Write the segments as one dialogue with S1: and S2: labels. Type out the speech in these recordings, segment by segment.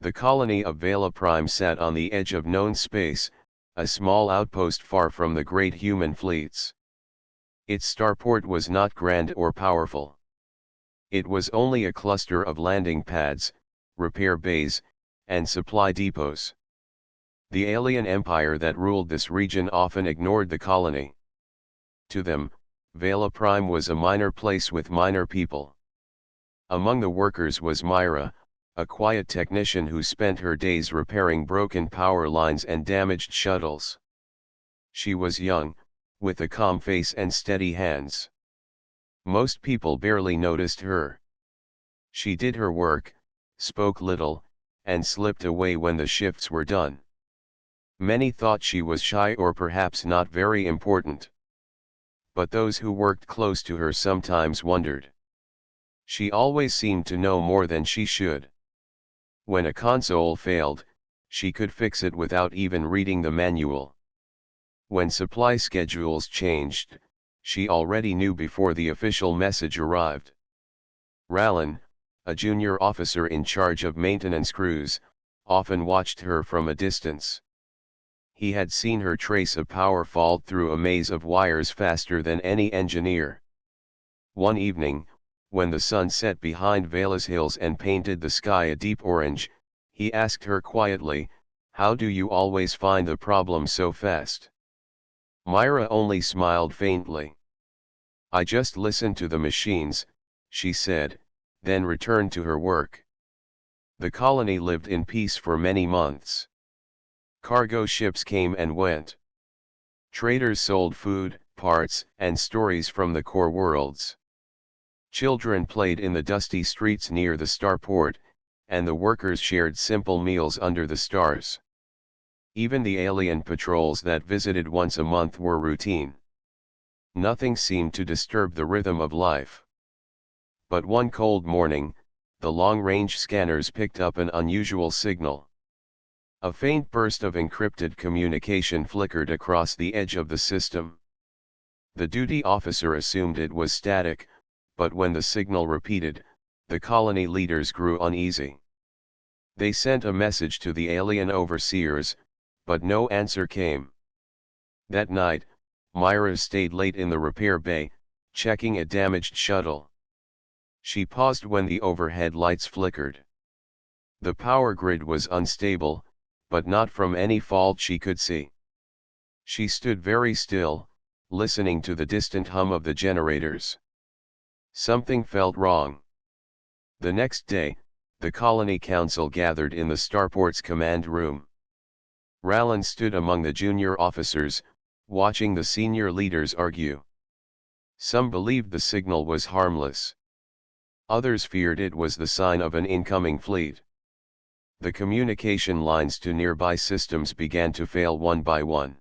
S1: The colony of Vela Prime sat on the edge of known space, a small outpost far from the great human fleets. Its starport was not grand or powerful. It was only a cluster of landing pads, repair bays, and supply depots. The alien empire that ruled this region often ignored the colony. To them, Vela Prime was a minor place with minor people. Among the workers was Myra, a quiet technician who spent her days repairing broken power lines and damaged shuttles. She was young, with a calm face and steady hands. Most people barely noticed her. She did her work, spoke little, and slipped away when the shifts were done. Many thought she was shy or perhaps not very important. But those who worked close to her sometimes wondered. She always seemed to know more than she should. When a console failed, she could fix it without even reading the manual. When supply schedules changed, she already knew before the official message arrived. Rallan, a junior officer in charge of maintenance crews, often watched her from a distance. He had seen her trace a power fault through a maze of wires faster than any engineer. One evening, when the sun set behind Vela's hills and painted the sky a deep orange, he asked her quietly, "How do you always find the problem so fast?" Myra only smiled faintly. "I just listen to the machines," she said, then returned to her work. The colony lived in peace for many months. Cargo ships came and went. Traders sold food, parts, and stories from the core worlds. Children played in the dusty streets near the starport, and the workers shared simple meals under the stars. Even the alien patrols that visited once a month were routine. Nothing seemed to disturb the rhythm of life. But one cold morning, the long-range scanners picked up an unusual signal. A faint burst of encrypted communication flickered across the edge of the system. The duty officer assumed it was static, but when the signal repeated, the colony leaders grew uneasy. They sent a message to the alien overseers, but no answer came. That night, Myra stayed late in the repair bay, checking a damaged shuttle. She paused when the overhead lights flickered. The power grid was unstable, but not from any fault she could see. She stood very still, listening to the distant hum of the generators. Something felt wrong. The next day, the colony council gathered in the starport's command room. Rallan stood among the junior officers, watching the senior leaders argue. Some believed the signal was harmless. Others feared it was the sign of an incoming fleet. The communication lines to nearby systems began to fail one by one.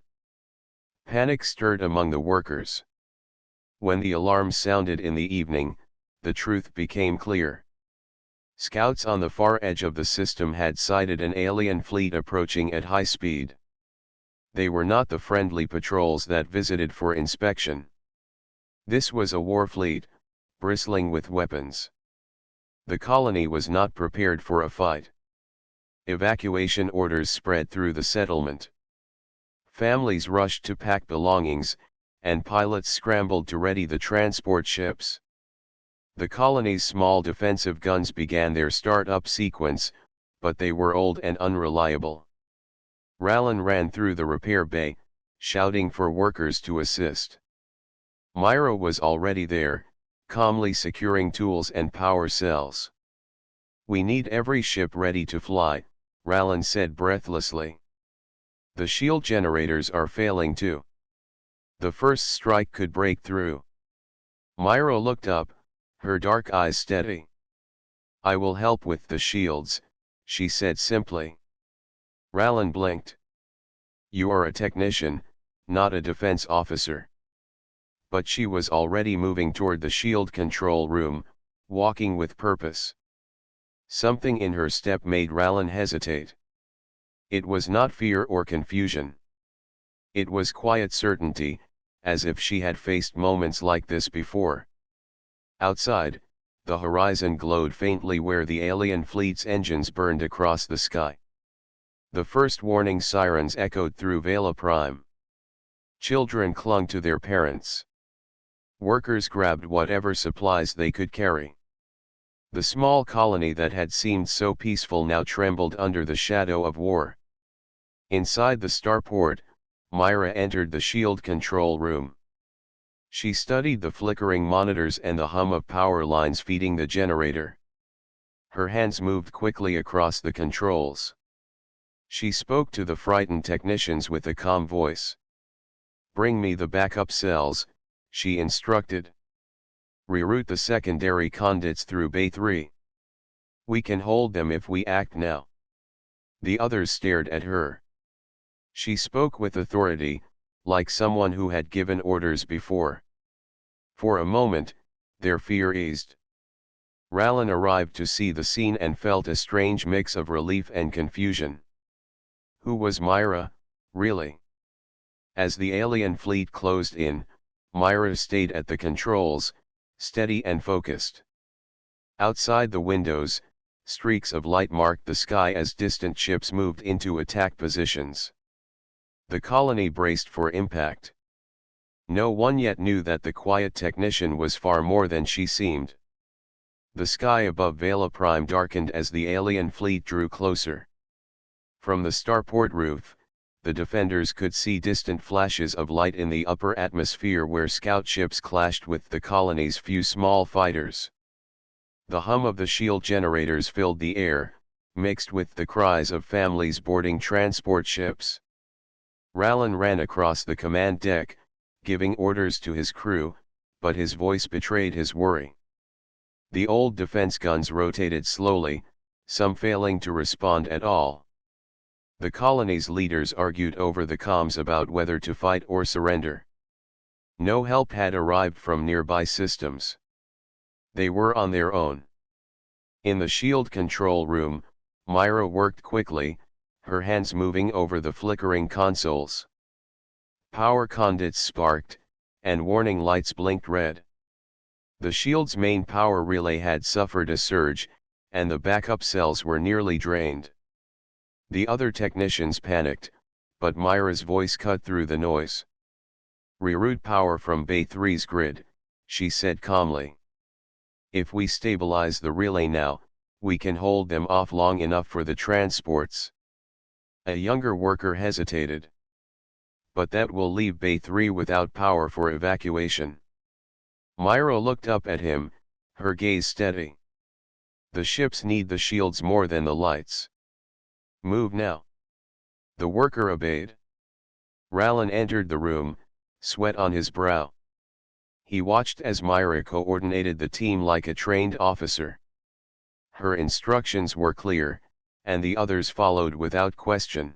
S1: Panic stirred among the workers. When the alarm sounded in the evening, the truth became clear. Scouts on the far edge of the system had sighted an alien fleet approaching at high speed. They were not the friendly patrols that visited for inspection. This was a war fleet, bristling with weapons. The colony was not prepared for a fight. Evacuation orders spread through the settlement. Families rushed to pack belongings, and pilots scrambled to ready the transport ships. The colony's small defensive guns began their start-up sequence, but they were old and unreliable. Rallan ran through the repair bay, shouting for workers to assist. Myra was already there, calmly securing tools and power cells. "We need every ship ready to fly," Rallan said breathlessly. "The shield generators are failing too. The first strike could break through." Myra looked up, her dark eyes steady. "I will help with the shields," she said simply. Rallan blinked. "You are a technician, not a defense officer." But she was already moving toward the shield control room, walking with purpose. Something in her step made Rallan hesitate. It was not fear or confusion. It was quiet certainty, as if she had faced moments like this before. Outside, the horizon glowed faintly where the alien fleet's engines burned across the sky. The first warning sirens echoed through Vela Prime. Children clung to their parents. Workers grabbed whatever supplies they could carry. The small colony that had seemed so peaceful now trembled under the shadow of war. Inside the starport, Myra entered the shield control room. She studied the flickering monitors and the hum of power lines feeding the generator. Her hands moved quickly across the controls. She spoke to the frightened technicians with a calm voice. "Bring me the backup cells," she instructed. "Reroute the secondary conduits through Bay 3. We can hold them if we act now." The others stared at her. She spoke with authority, like someone who had given orders before. For a moment, their fear eased. Rallan arrived to see the scene and felt a strange mix of relief and confusion. Who was Myra, really? As the alien fleet closed in, Myra stayed at the controls, steady and focused. Outside the windows, streaks of light marked the sky as distant ships moved into attack positions. The colony braced for impact. No one yet knew that the quiet technician was far more than she seemed. The sky above Vela Prime darkened as the alien fleet drew closer. From the starport roof, the defenders could see distant flashes of light in the upper atmosphere where scout ships clashed with the colony's few small fighters. The hum of the shield generators filled the air, mixed with the cries of families boarding transport ships. Rallan ran across the command deck, giving orders to his crew, but his voice betrayed his worry. The old defense guns rotated slowly, some failing to respond at all. The colony's leaders argued over the comms about whether to fight or surrender. No help had arrived from nearby systems. They were on their own. In the shield control room, Myra worked quickly, her hands moving over the flickering consoles. Power conduits sparked, and warning lights blinked red. The shield's main power relay had suffered a surge, and the backup cells were nearly drained. The other technicians panicked, but Myra's voice cut through the noise. "Reroute power from Bay 3's grid," she said calmly. "If we stabilize the relay now, we can hold them off long enough for the transports." A younger worker hesitated. "But that will leave Bay 3 without power for evacuation." Myra looked up at him, her gaze steady. "The ships need the shields more than the lights. Move now." The worker obeyed. Rallan entered the room, sweat on his brow. He watched as Myra coordinated the team like a trained officer. Her instructions were clear, and the others followed without question.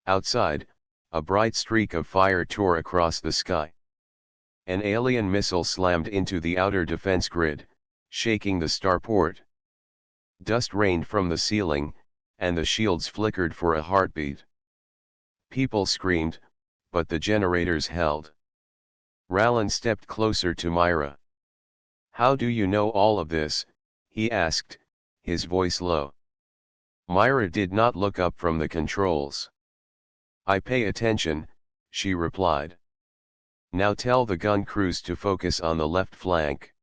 S1: Outside, a bright streak of fire tore across the sky. An alien missile slammed into the outer defense grid, shaking the starport. Dust rained from the ceiling, and the shields flickered for a heartbeat. People screamed, but the generators held. Rallan stepped closer to Myra. "How do you know all of this?" he asked, his voice low. Myra did not look up from the controls. "I pay attention," she replied. "Now tell the gun crews to focus on the left flank.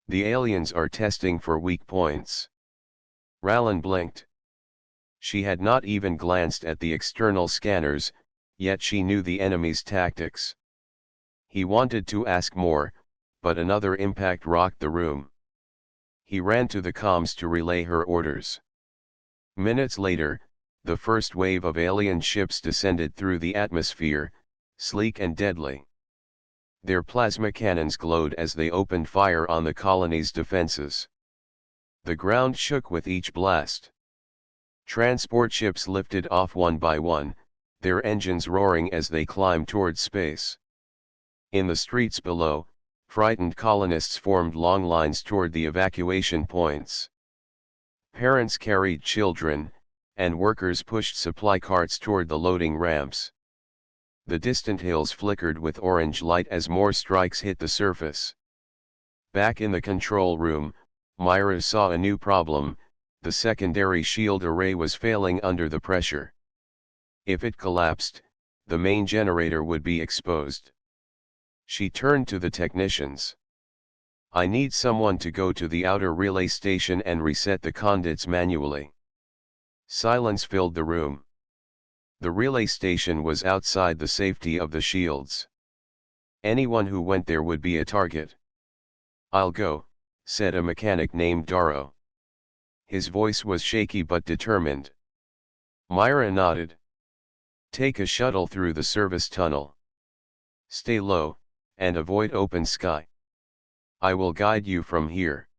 S1: The aliens are testing for weak points." Rallan blinked. She had not even glanced at the external scanners, yet she knew the enemy's tactics. He wanted to ask more, but another impact rocked the room. He ran to the comms to relay her orders. Minutes later, the first wave of alien ships descended through the atmosphere, sleek and deadly. Their plasma cannons glowed as they opened fire on the colony's defenses. The ground shook with each blast. Transport ships lifted off one by one, their engines roaring as they climbed toward space. In the streets below, frightened colonists formed long lines toward the evacuation points. Parents carried children, and workers pushed supply carts toward the loading ramps. The distant hills flickered with orange light as more strikes hit the surface. Back in the control room, Myra saw a new problem: the secondary shield array was failing under the pressure. If it collapsed, the main generator would be exposed. She turned to the technicians. "I need someone to go to the outer relay station and reset the conduits manually." Silence filled the room. The relay station was outside the safety of the shields. Anyone who went there would be a target. "I'll go," said a mechanic named Darrow. His voice was shaky but determined. Myra nodded. "Take a shuttle through the service tunnel. Stay low, and avoid open sky. I will guide you from here."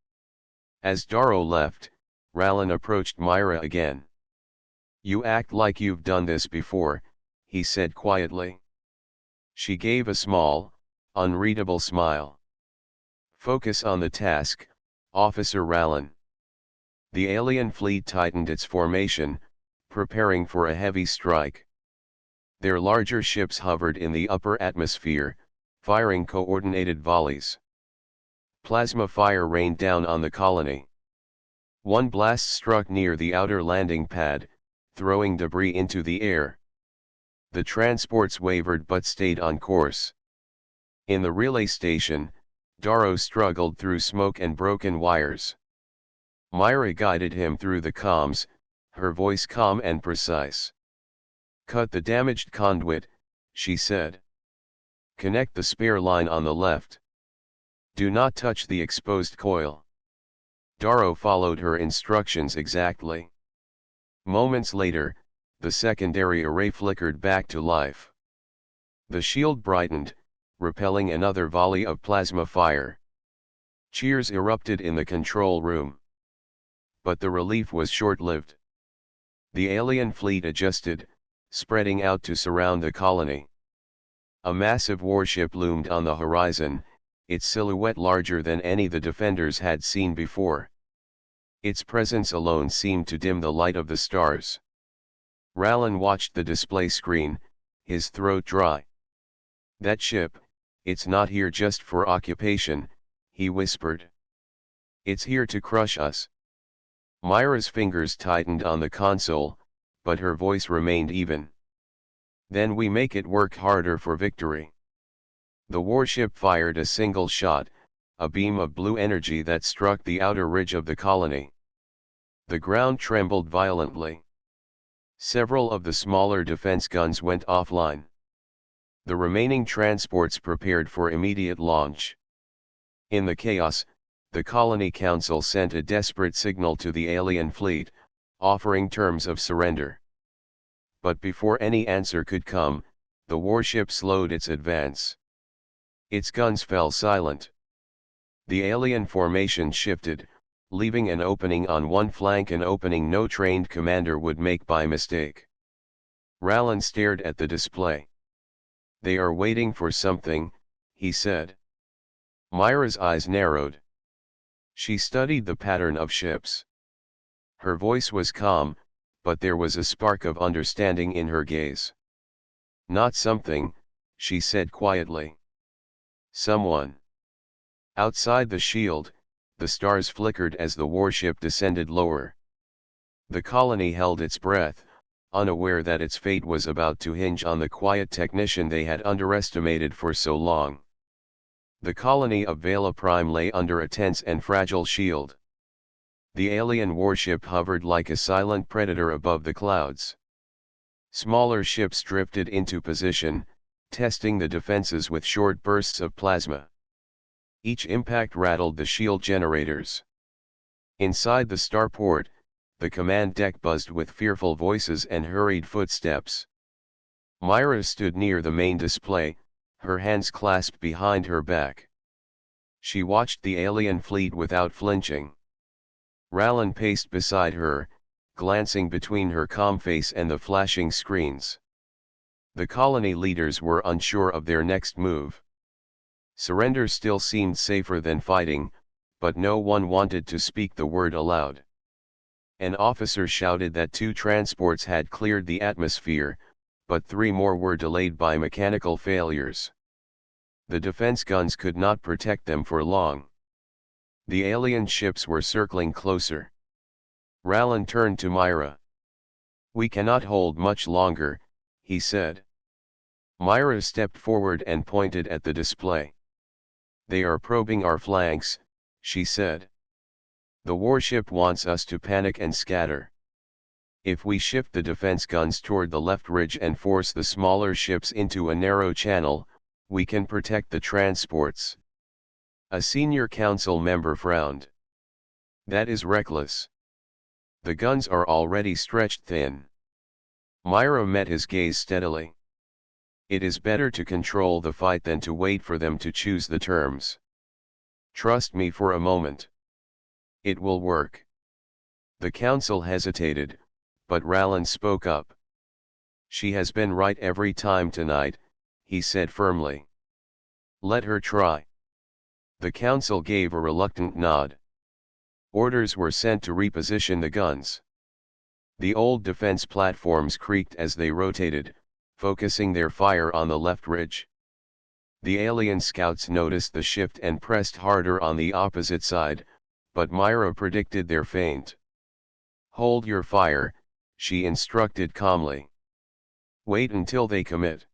S1: As Darrow left, Rallan approached Myra again. "You act like you've done this before," he said quietly. She gave a small, unreadable smile. "Focus on the task, Officer Rallan." The alien fleet tightened its formation, preparing for a heavy strike. Their larger ships hovered in the upper atmosphere, firing coordinated volleys. Plasma fire rained down on the colony. One blast struck near the outer landing pad, throwing debris into the air. The transports wavered but stayed on course. In the relay station, Darrow struggled through smoke and broken wires. Myra guided him through the comms, her voice calm and precise. "Cut the damaged conduit," she said. "Connect the spare line on the left. Do not touch the exposed coil." Darrow followed her instructions exactly. Moments later, the secondary array flickered back to life. The shield brightened, repelling another volley of plasma fire. Cheers erupted in the control room. But the relief was short-lived. The alien fleet adjusted, spreading out to surround the colony. A massive warship loomed on the horizon, its silhouette larger than any the defenders had seen before. Its presence alone seemed to dim the light of the stars. Rallan watched the display screen, his throat dry. "That ship, it's not here just for occupation," he whispered. "It's here to crush us." Myra's fingers tightened on the console, but her voice remained even. "Then we make it work harder for victory." The warship fired a single shot, a beam of blue energy that struck the outer ridge of the colony. The ground trembled violently. Several of the smaller defense guns went offline. The remaining transports prepared for immediate launch. In the chaos, the Colony Council sent a desperate signal to the alien fleet, offering terms of surrender. But before any answer could come, the warship slowed its advance. Its guns fell silent. The alien formation shifted, leaving an opening on one flank, an opening no trained commander would make by mistake. Rallan stared at the display. "They are waiting for something," he said. Myra's eyes narrowed. She studied the pattern of ships. Her voice was calm, but there was a spark of understanding in her gaze. "Not something," she said quietly. "Someone." Outside the shield, the stars flickered as the warship descended lower. The colony held its breath, unaware that its fate was about to hinge on the quiet technician they had underestimated for so long. The colony of Vela Prime lay under a tense and fragile shield. The alien warship hovered like a silent predator above the clouds. Smaller ships drifted into position, testing the defenses with short bursts of plasma. Each impact rattled the shield generators. Inside the starport, the command deck buzzed with fearful voices and hurried footsteps. Myra stood near the main display, her hands clasped behind her back. She watched the alien fleet without flinching. Rallan paced beside her, glancing between her calm face and the flashing screens. The colony leaders were unsure of their next move. Surrender still seemed safer than fighting, but no one wanted to speak the word aloud. An officer shouted that 2 transports had cleared the atmosphere, but 3 more were delayed by mechanical failures. The defense guns could not protect them for long. The alien ships were circling closer. Rallan turned to Myra. "We cannot hold much longer," he said. Myra stepped forward and pointed at the display. "They are probing our flanks," she said. "The warship wants us to panic and scatter. If we shift the defense guns toward the left ridge and force the smaller ships into a narrow channel, we can protect the transports." A senior council member frowned. "That is reckless. The guns are already stretched thin." Myra met his gaze steadily. "It is better to control the fight than to wait for them to choose the terms. Trust me for a moment. It will work." The council hesitated, but Rallan spoke up. "She has been right every time tonight," he said firmly. "Let her try." The council gave a reluctant nod. Orders were sent to reposition the guns. The old defense platforms creaked as they rotated, focusing their fire on the left ridge. The alien scouts noticed the shift and pressed harder on the opposite side, but Myra predicted their feint. "Hold your fire," she instructed calmly. "Wait until they commit."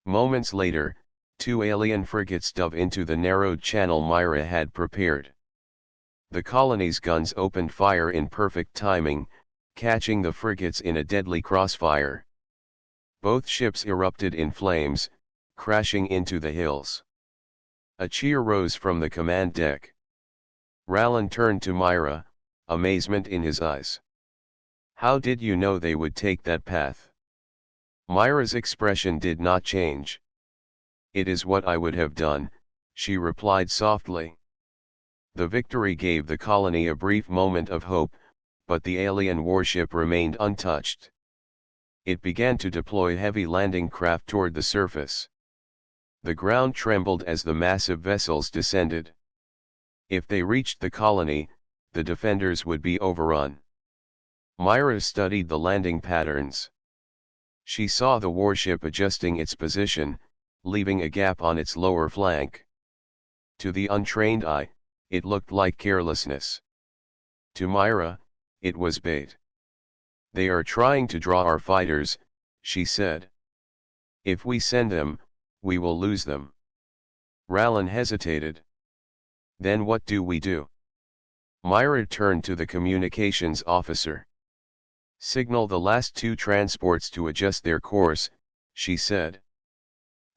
S1: Moments later, 2 alien frigates dove into the narrowed channel Myra had prepared. The colony's guns opened fire in perfect timing, catching the frigates in a deadly crossfire. Both ships erupted in flames, crashing into the hills. A cheer rose from the command deck. Rallan turned to Myra, amazement in his eyes. "How did you know they would take that path?" Myra's expression did not change. "It is what I would have done," she replied softly. The victory gave the colony a brief moment of hope, but the alien warship remained untouched. It began to deploy heavy landing craft toward the surface. The ground trembled as the massive vessels descended. If they reached the colony, the defenders would be overrun. Myra studied the landing patterns. She saw the warship adjusting its position, leaving a gap on its lower flank. To the untrained eye, it looked like carelessness. To Myra, it was bait. "They are trying to draw our fighters," she said. "If we send them, we will lose them." Rallan hesitated. "Then what do we do?" Myra turned to the communications officer. "Signal the last 2 transports to adjust their course," she said.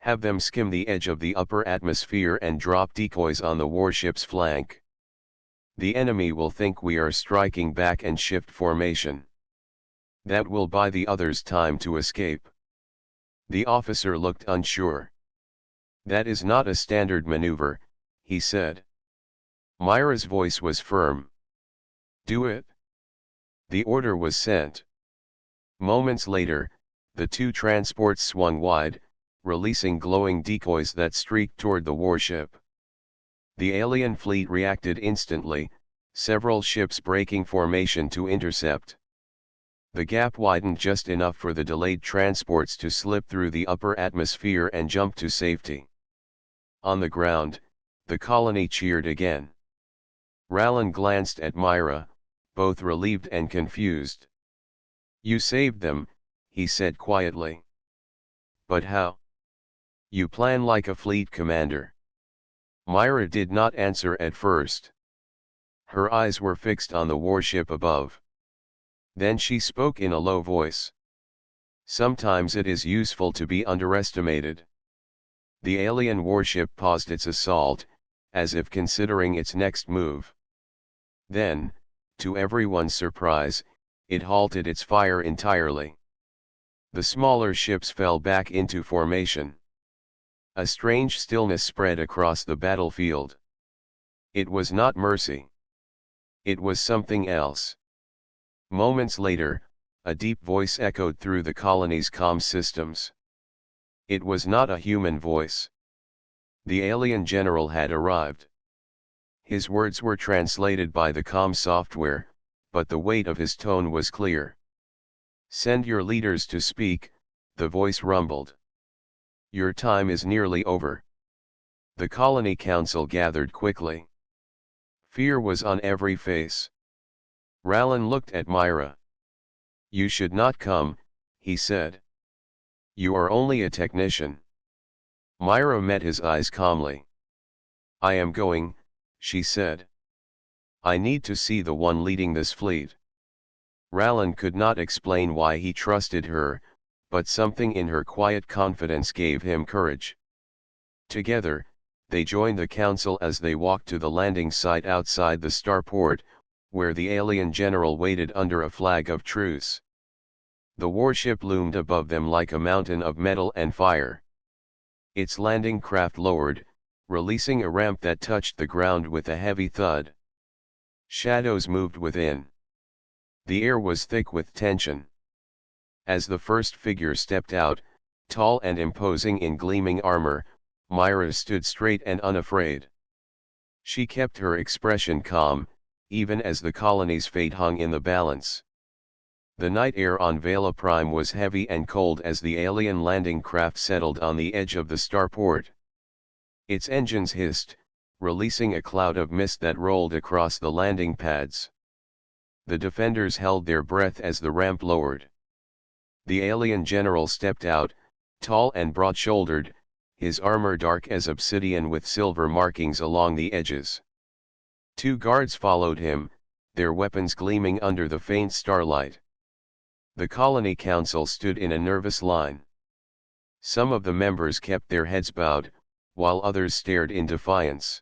S1: "Have them skim the edge of the upper atmosphere and drop decoys on the warship's flank. The enemy will think we are striking back and shift formation. That will buy the others time to escape." The officer looked unsure. "That is not a standard maneuver," he said. Myra's voice was firm. "Do it." The order was sent. Moments later, the 2 transports swung wide, releasing glowing decoys that streaked toward the warship. The alien fleet reacted instantly, several ships breaking formation to intercept. The gap widened just enough for the delayed transports to slip through the upper atmosphere and jump to safety. On the ground, the colony cheered again. Rallan glanced at Myra, both relieved and confused. "You saved them," he said quietly. "But how?" "You plan like a fleet commander." Myra did not answer at first. Her eyes were fixed on the warship above. Then she spoke in a low voice. "Sometimes it is useful to be underestimated." The alien warship paused its assault, as if considering its next move. Then, to everyone's surprise, it halted its fire entirely. The smaller ships fell back into formation. A strange stillness spread across the battlefield. It was not mercy. It was something else. Moments later, a deep voice echoed through the colony's comm systems. It was not a human voice. The alien general had arrived. His words were translated by the comm software, but the weight of his tone was clear. "Send your leaders to speak," the voice rumbled. "Your time is nearly over." The colony council gathered quickly. Fear was on every face. Rallan looked at Myra. "You should not come," he said. "You are only a technician." Myra met his eyes calmly. "I am going," she said. "I need to see the one leading this fleet." Rallan could not explain why he trusted her, but something in her quiet confidence gave him courage. Together, they joined the council as they walked to the landing site outside the starport, where the alien general waited under a flag of truce. The warship loomed above them like a mountain of metal and fire. Its landing craft lowered, releasing a ramp that touched the ground with a heavy thud. Shadows moved within. The air was thick with tension. As the first figure stepped out, tall and imposing in gleaming armor, Myra stood straight and unafraid. She kept her expression calm, even as the colony's fate hung in the balance. The night air on Vela Prime was heavy and cold as the alien landing craft settled on the edge of the starport. Its engines hissed, releasing a cloud of mist that rolled across the landing pads. The defenders held their breath as the ramp lowered. The alien general stepped out, tall and broad-shouldered, his armor dark as obsidian with silver markings along the edges. Two guards followed him, their weapons gleaming under the faint starlight. The colony council stood in a nervous line. Some of the members kept their heads bowed, while others stared in defiance.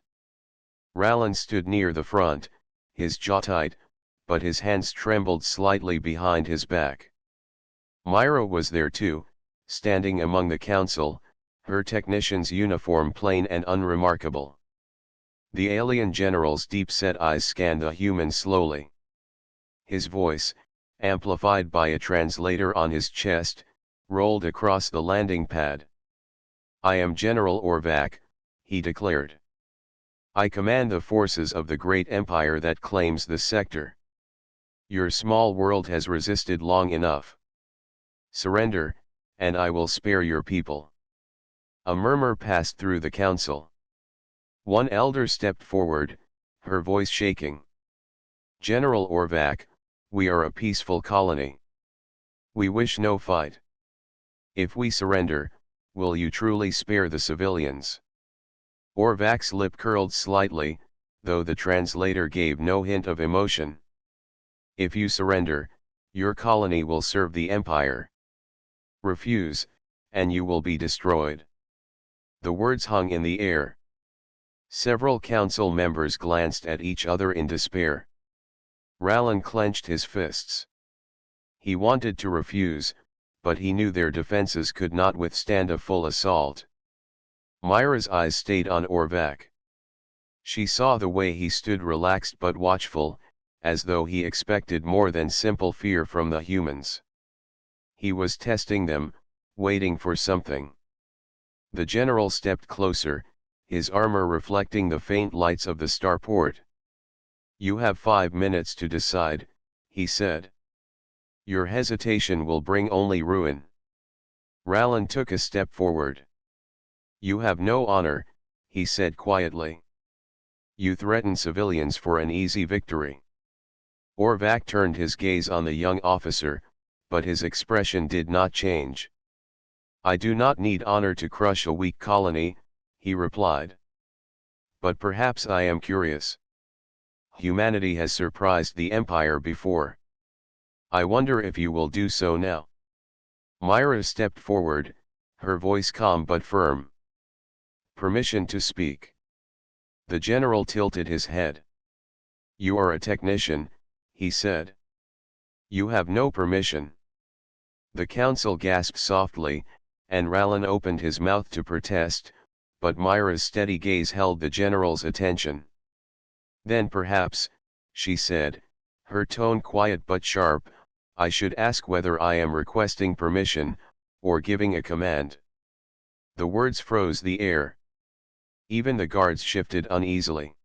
S1: Rallan stood near the front, his jaw tight, but his hands trembled slightly behind his back. Myra was there too, standing among the council, her technician's uniform plain and unremarkable. The alien general's deep-set eyes scanned the human slowly. His voice, amplified by a translator on his chest, rolled across the landing pad. "I am General Orvac," he declared. "I command the forces of the great empire that claims the sector. Your small world has resisted long enough. Surrender, and I will spare your people." A murmur passed through the council. One elder stepped forward, her voice shaking. "General Orvac, we are a peaceful colony. We wish no fight. If we surrender, will you truly spare the civilians?" Orvac's lip curled slightly, though the translator gave no hint of emotion. "If you surrender, your colony will serve the Empire. Refuse, and you will be destroyed." The words hung in the air. Several council members glanced at each other in despair. Rallan clenched his fists. He wanted to refuse, but he knew their defenses could not withstand a full assault. Myra's eyes stayed on Orvac. She saw the way he stood relaxed but watchful, as though he expected more than simple fear from the humans. He was testing them, waiting for something. The general stepped closer, his armor reflecting the faint lights of the starport. "You have 5 minutes to decide," he said. "Your hesitation will bring only ruin." Rallan took a step forward. "You have no honor," he said quietly. "You threaten civilians for an easy victory." Orvac turned his gaze on the young officer, but his expression did not change. "I do not need honor to crush a weak colony," he replied. "But perhaps I am curious. Humanity has surprised the Empire before. I wonder if you will do so now." Myra stepped forward, her voice calm but firm. "Permission to speak." The general tilted his head. "You are a technician," he said. "You have no permission." The council gasped softly, and Rallan opened his mouth to protest, but Myra's steady gaze held the general's attention. "Then perhaps," she said, her tone quiet but sharp, "I should ask whether I am requesting permission, or giving a command." The words froze the air. Even the guards shifted uneasily.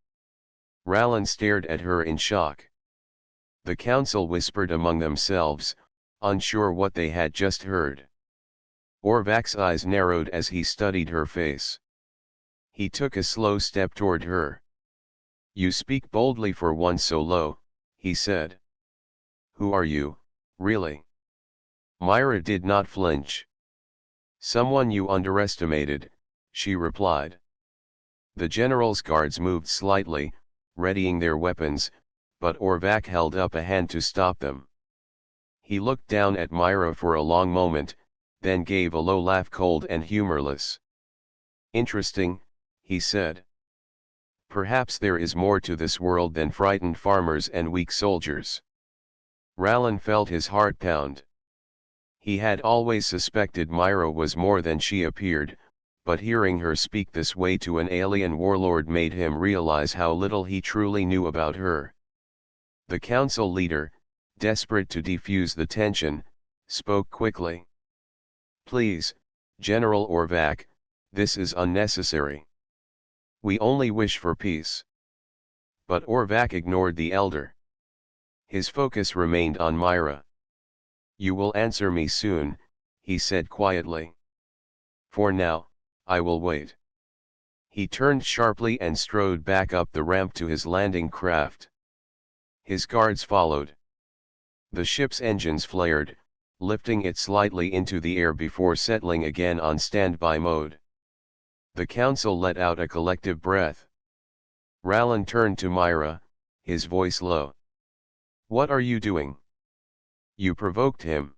S1: Rallan stared at her in shock. The council whispered among themselves, unsure what they had just heard. Orvac's eyes narrowed as he studied her face. He took a slow step toward her. You speak boldly for one so low, he said. Who are you, really? Myra did not flinch. Someone you underestimated, she replied. The general's guards moved slightly, readying their weapons, but Orvac held up a hand to stop them. He looked down at Myra for a long moment, then gave a low laugh, cold and humorless. Interesting, he said. Perhaps there is more to this world than frightened farmers and weak soldiers. Rallan felt his heart pound. He had always suspected Myra was more than she appeared, but hearing her speak this way to an alien warlord made him realize how little he truly knew about her. The council leader, desperate to defuse the tension, spoke quickly. Please, General Orvac, this is unnecessary. We only wish for peace. But Orvac ignored the elder. His focus remained on Myra. You will answer me soon, he said quietly. For now, I will wait. He turned sharply and strode back up the ramp to his landing craft. His guards followed. The ship's engines flared, lifting it slightly into the air before settling again on standby mode. The council let out a collective breath. Rallan turned to Myra, his voice low. What are you doing? You provoked him.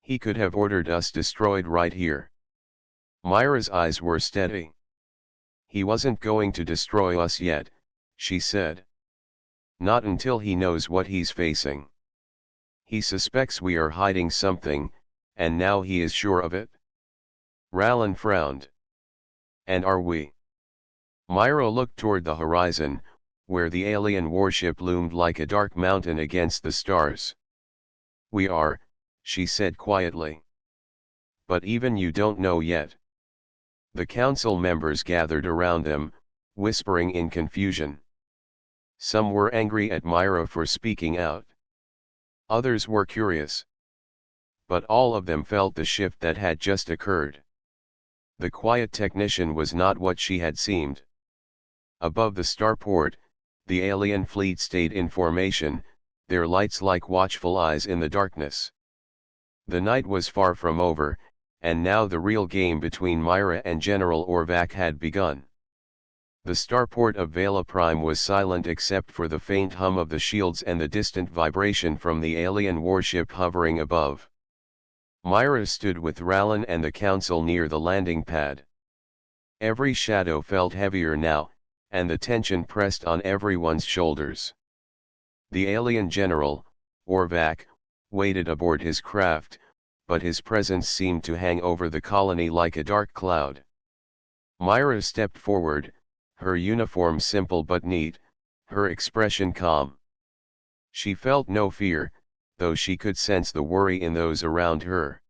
S1: He could have ordered us destroyed right here. Myra's eyes were steady. He wasn't going to destroy us yet, she said. Not until he knows what he's facing. He suspects we are hiding something, and now he is sure of it. Rallan frowned. And are we? Myra looked toward the horizon, where the alien warship loomed like a dark mountain against the stars. We are, she said quietly. But even you don't know yet. The council members gathered around them, whispering in confusion. Some were angry at Myra for speaking out. Others were curious. But all of them felt the shift that had just occurred. The quiet technician was not what she had seemed. Above the starport, the alien fleet stayed in formation, their lights like watchful eyes in the darkness. The night was far from over, and now the real game between Myra and General Orvac had begun. The starport of Vela Prime was silent except for the faint hum of the shields and the distant vibration from the alien warship hovering above. Myra stood with Rallan and the council near the landing pad. Every shadow felt heavier now, and the tension pressed on everyone's shoulders. The alien general, Orvac, waited aboard his craft, but his presence seemed to hang over the colony like a dark cloud. Myra stepped forward, her uniform simple but neat, her expression calm. She felt no fear, though she could sense the worry in those around her.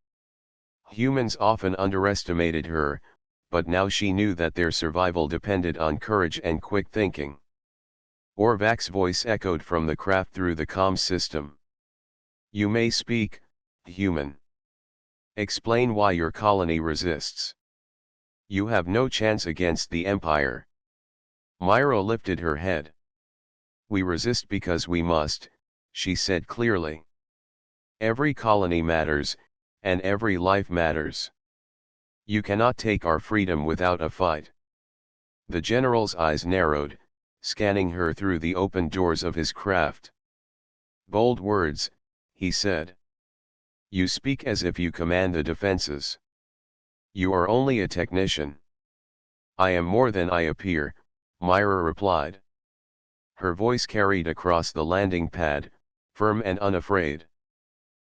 S1: Humans often underestimated her, but now she knew that their survival depended on courage and quick thinking. Orvac's voice echoed from the craft through the comm system. You may speak, human. Explain why your colony resists. You have no chance against the Empire. Myra lifted her head. We resist because we must, she said clearly. Every colony matters, and every life matters. You cannot take our freedom without a fight. The general's eyes narrowed, scanning her through the open doors of his craft. Bold words, he said. You speak as if you command the defenses. You are only a technician. I am more than I appear, Myra replied. Her voice carried across the landing pad, firm and unafraid.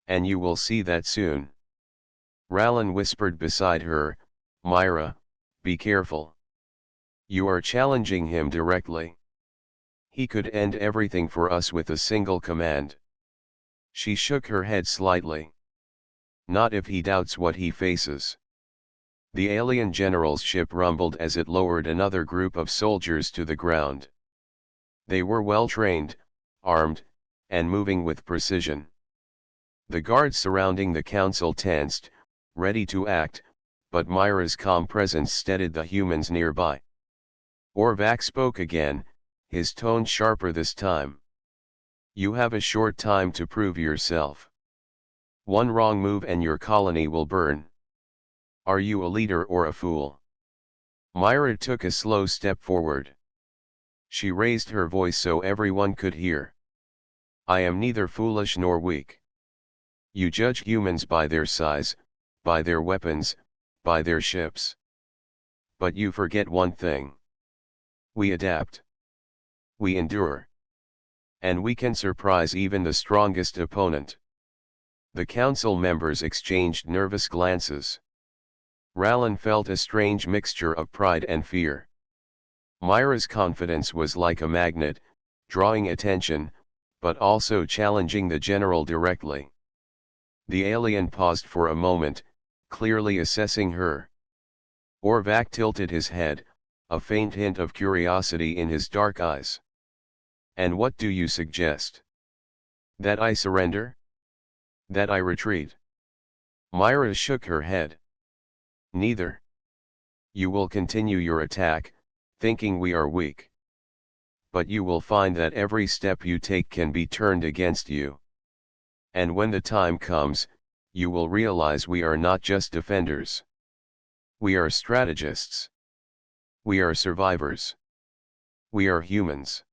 S1: And you will see that soon. Rallan whispered beside her, Myra, be careful. You are challenging him directly. He could end everything for us with a single command. She shook her head slightly. Not if he doubts what he faces. The alien general's ship rumbled as it lowered another group of soldiers to the ground. They were well trained, armed, and moving with precision. The guards surrounding the council tensed, ready to act, but Myra's calm presence steadied the humans nearby. Orvac spoke again, his tone sharper this time. You have a short time to prove yourself. One wrong move and your colony will burn. Are you a leader or a fool? Myra took a slow step forward. She raised her voice so everyone could hear. I am neither foolish nor weak. You judge humans by their size, by their weapons, by their ships. But you forget one thing. We adapt. We endure. And we can surprise even the strongest opponent. The council members exchanged nervous glances. Rallan felt a strange mixture of pride and fear. Myra's confidence was like a magnet, drawing attention, but also challenging the general directly. The alien paused for a moment, clearly assessing her. Orvac tilted his head, a faint hint of curiosity in his dark eyes. And what do you suggest? That I surrender? That I retreat? Myra shook her head. Neither. You will continue your attack, thinking we are weak. But you will find that every step you take can be turned against you. And when the time comes, you will realize we are not just defenders. We are strategists. We are survivors. We are humans.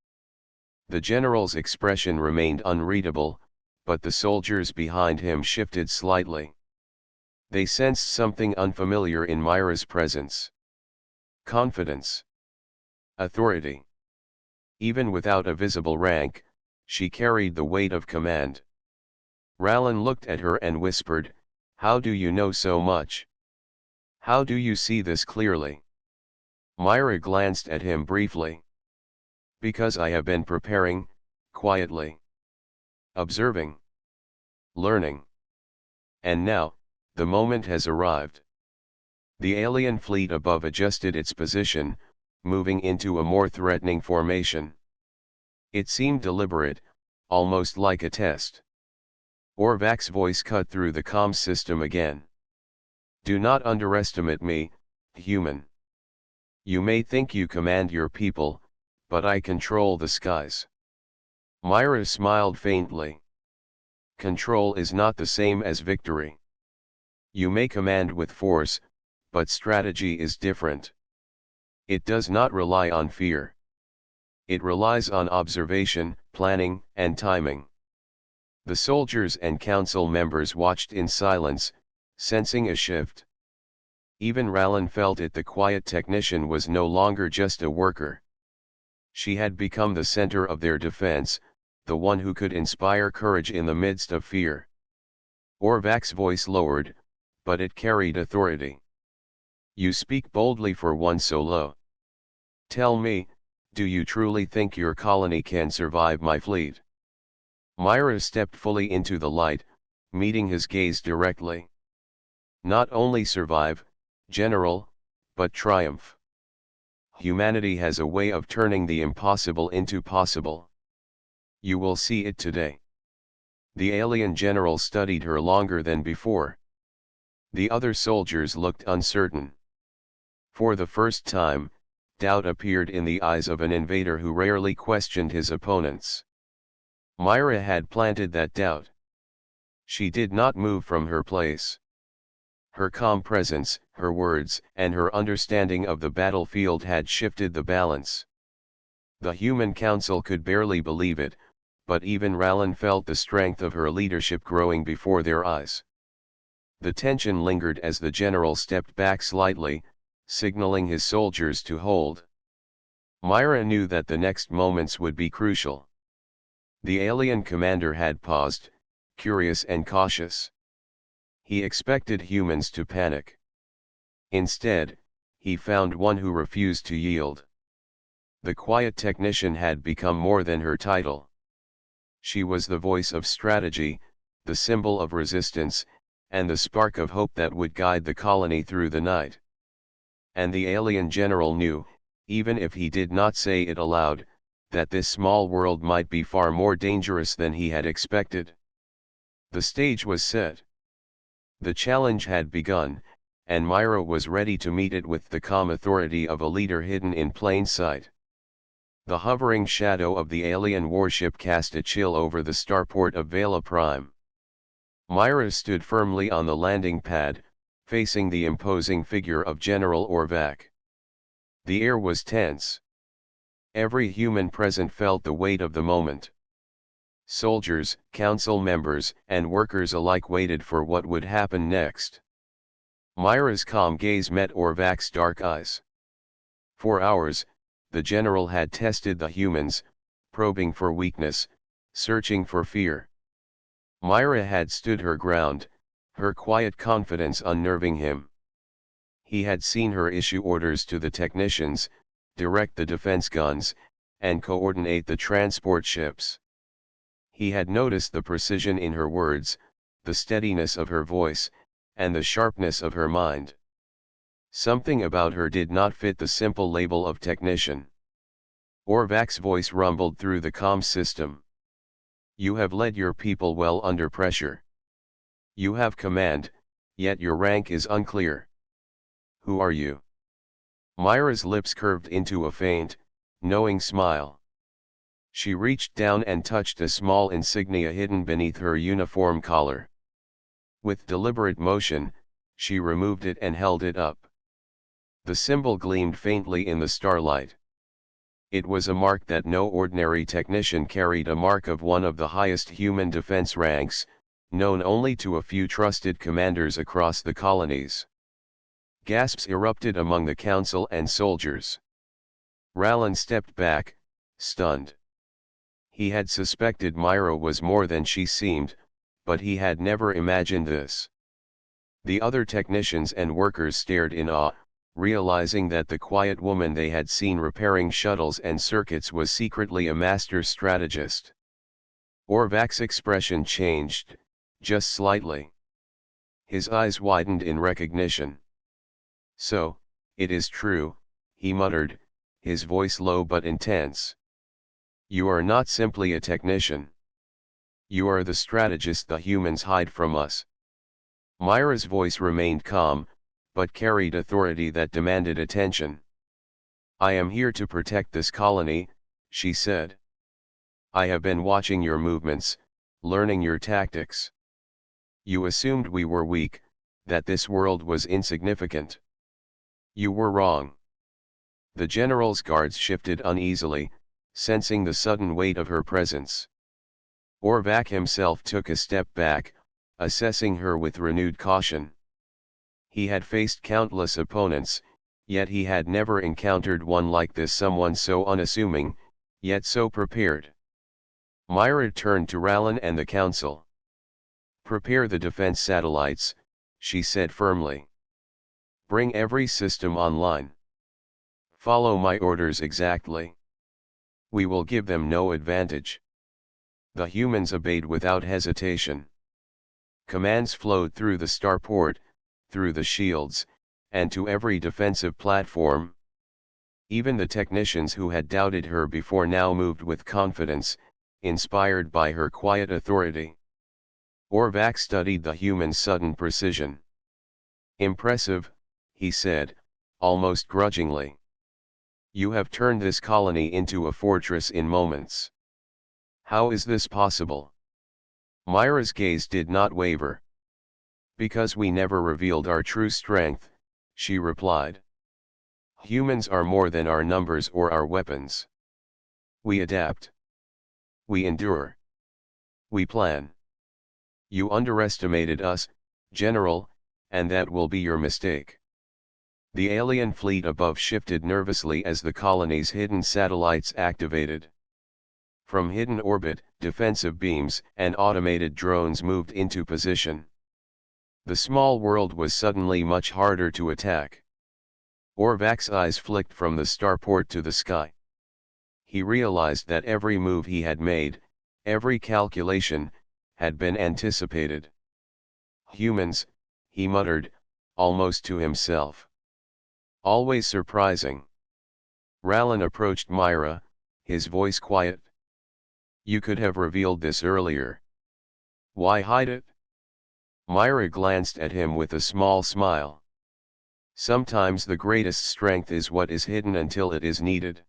S1: The general's expression remained unreadable, but the soldiers behind him shifted slightly. They sensed something unfamiliar in Myra's presence. Confidence. Authority. Even without a visible rank, she carried the weight of command. Rallan looked at her and whispered, "How do you know so much? How do you see this clearly?" Myra glanced at him briefly. Because I have been preparing, quietly. Observing. Learning. And now, the moment has arrived. The alien fleet above adjusted its position, moving into a more threatening formation. It seemed deliberate, almost like a test. Orvac's voice cut through the comm system again. Do not underestimate me, human. You may think you command your people, but I control the skies. Myra smiled faintly. Control is not the same as victory. You may command with force, but strategy is different. It does not rely on fear. It relies on observation, planning, and timing. The soldiers and council members watched in silence, sensing a shift. Even Rallan felt it. The quiet technician was no longer just a worker. She had become the center of their defense, the one who could inspire courage in the midst of fear. Orvac's voice lowered, but it carried authority. You speak boldly for one so low. Tell me, do you truly think your colony can survive my fleet? Myra stepped fully into the light, meeting his gaze directly. Not only survive, General, but triumph. Humanity has a way of turning the impossible into possible. You will see it today. The alien general studied her longer than before. The other soldiers looked uncertain. For the first time, doubt appeared in the eyes of an invader who rarely questioned his opponents. Myra had planted that doubt. She did not move from her place. Her calm presence, her words, and her understanding of the battlefield had shifted the balance. The human council could barely believe it, but even Rallan felt the strength of her leadership growing before their eyes. The tension lingered as the general stepped back slightly, signaling his soldiers to hold. Myra knew that the next moments would be crucial. The alien commander had paused, curious and cautious. He expected humans to panic. Instead, he found one who refused to yield. The quiet technician had become more than her title. She was the voice of strategy, the symbol of resistance, and the spark of hope that would guide the colony through the night. And the alien general knew, even if he did not say it aloud, that this small world might be far more dangerous than he had expected. The stage was set. The challenge had begun, and Myra was ready to meet it with the calm authority of a leader hidden in plain sight. The hovering shadow of the alien warship cast a chill over the starport of Vela Prime. Myra stood firmly on the landing pad, facing the imposing figure of General Orvac. The air was tense. Every human present felt the weight of the moment. Soldiers, council members, and workers alike waited for what would happen next. Myra's calm gaze met Orvac's dark eyes. For hours, the general had tested the humans, probing for weakness, searching for fear. Myra had stood her ground, her quiet confidence unnerving him. He had seen her issue orders to the technicians, direct the defense guns, and coordinate the transport ships. He had noticed the precision in her words, the steadiness of her voice, and the sharpness of her mind. Something about her did not fit the simple label of technician. Orvac's voice rumbled through the comm system. You have led your people well under pressure. You have command, yet your rank is unclear. Who are you? Myra's lips curved into a faint, knowing smile. She reached down and touched a small insignia hidden beneath her uniform collar. With deliberate motion, she removed it and held it up. The symbol gleamed faintly in the starlight. It was a mark that no ordinary technician carried, a mark of one of the highest human defense ranks, known only to a few trusted commanders across the colonies. Gasps erupted among the council and soldiers. Rallan stepped back, stunned. He had suspected Myra was more than she seemed, but he had never imagined this. The other technicians and workers stared in awe, realizing that the quiet woman they had seen repairing shuttles and circuits was secretly a master strategist. Orvac's expression changed, just slightly. His eyes widened in recognition. So, it is true, he muttered, his voice low but intense. You are not simply a technician. You are the strategist the humans hide from us. Myra's voice remained calm, but carried authority that demanded attention. I am here to protect this colony, she said. I have been watching your movements, learning your tactics. You assumed we were weak, that this world was insignificant. You were wrong. The general's guards shifted uneasily, sensing the sudden weight of her presence. Orvac himself took a step back, assessing her with renewed caution. He had faced countless opponents, yet he had never encountered one like this, someone so unassuming, yet so prepared. Myra turned to Rallan and the council. Prepare the defense satellites, she said firmly. Bring every system online. Follow my orders exactly. We will give them no advantage. The humans obeyed without hesitation. Commands flowed through the starport, through the shields, and to every defensive platform. Even the technicians who had doubted her before now moved with confidence, inspired by her quiet authority. Orvac studied the human's sudden precision. Impressive, he said, almost grudgingly. You have turned this colony into a fortress in moments. How is this possible? Myra's gaze did not waver. Because we never revealed our true strength, she replied. Humans are more than our numbers or our weapons. We adapt. We endure. We plan. You underestimated us, General, and that will be your mistake. The alien fleet above shifted nervously as the colony's hidden satellites activated. From hidden orbit, defensive beams and automated drones moved into position. The small world was suddenly much harder to attack. Orvac's eyes flicked from the starport to the sky. He realized that every move he had made, every calculation, had been anticipated. Humans, he muttered, almost to himself. Always surprising. Rallan approached Myra, his voice quiet. You could have revealed this earlier. Why hide it? Myra glanced at him with a small smile. Sometimes the greatest strength is what is hidden until it is needed.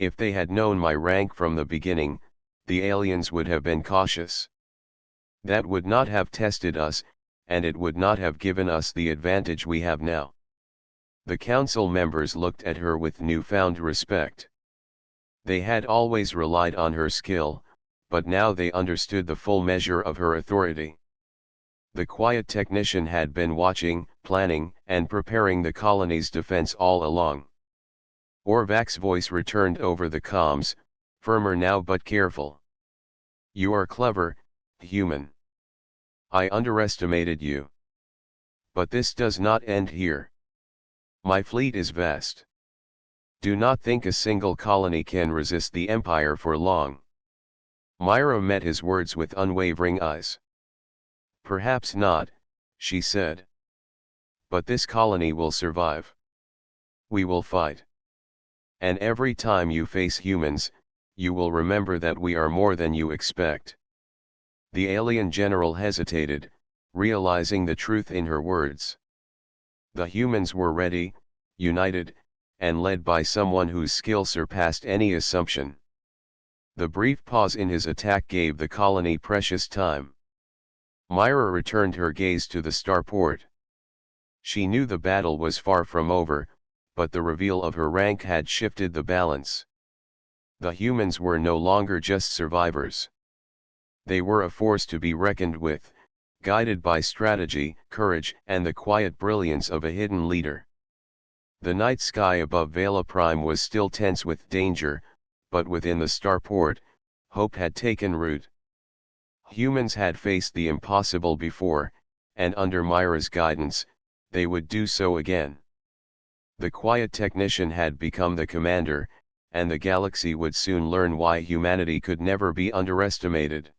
S1: If they had known my rank from the beginning, the aliens would have been cautious. That would not have tested us, and it would not have given us the advantage we have now. The council members looked at her with newfound respect. They had always relied on her skill, but now they understood the full measure of her authority. The quiet technician had been watching, planning, and preparing the colony's defense all along. Orvak's voice returned over the comms, firmer now but careful. You are clever, human. I underestimated you. But this does not end here. My fleet is vast. Do not think a single colony can resist the Empire for long. Myra met his words with unwavering eyes. Perhaps not, she said. But this colony will survive. We will fight. And every time you face humans, you will remember that we are more than you expect. The alien general hesitated, realizing the truth in her words. The humans were ready, united, and led by someone whose skill surpassed any assumption. The brief pause in his attack gave the colony precious time. Myra returned her gaze to the starport. She knew the battle was far from over, but the reveal of her rank had shifted the balance. The humans were no longer just survivors. They were a force to be reckoned with, guided by strategy, courage, and the quiet brilliance of a hidden leader. The night sky above Vela Prime was still tense with danger, but within the starport, hope had taken root. Humans had faced the impossible before, and under Myra's guidance, they would do so again. The quiet technician had become the commander, and the galaxy would soon learn why humanity could never be underestimated.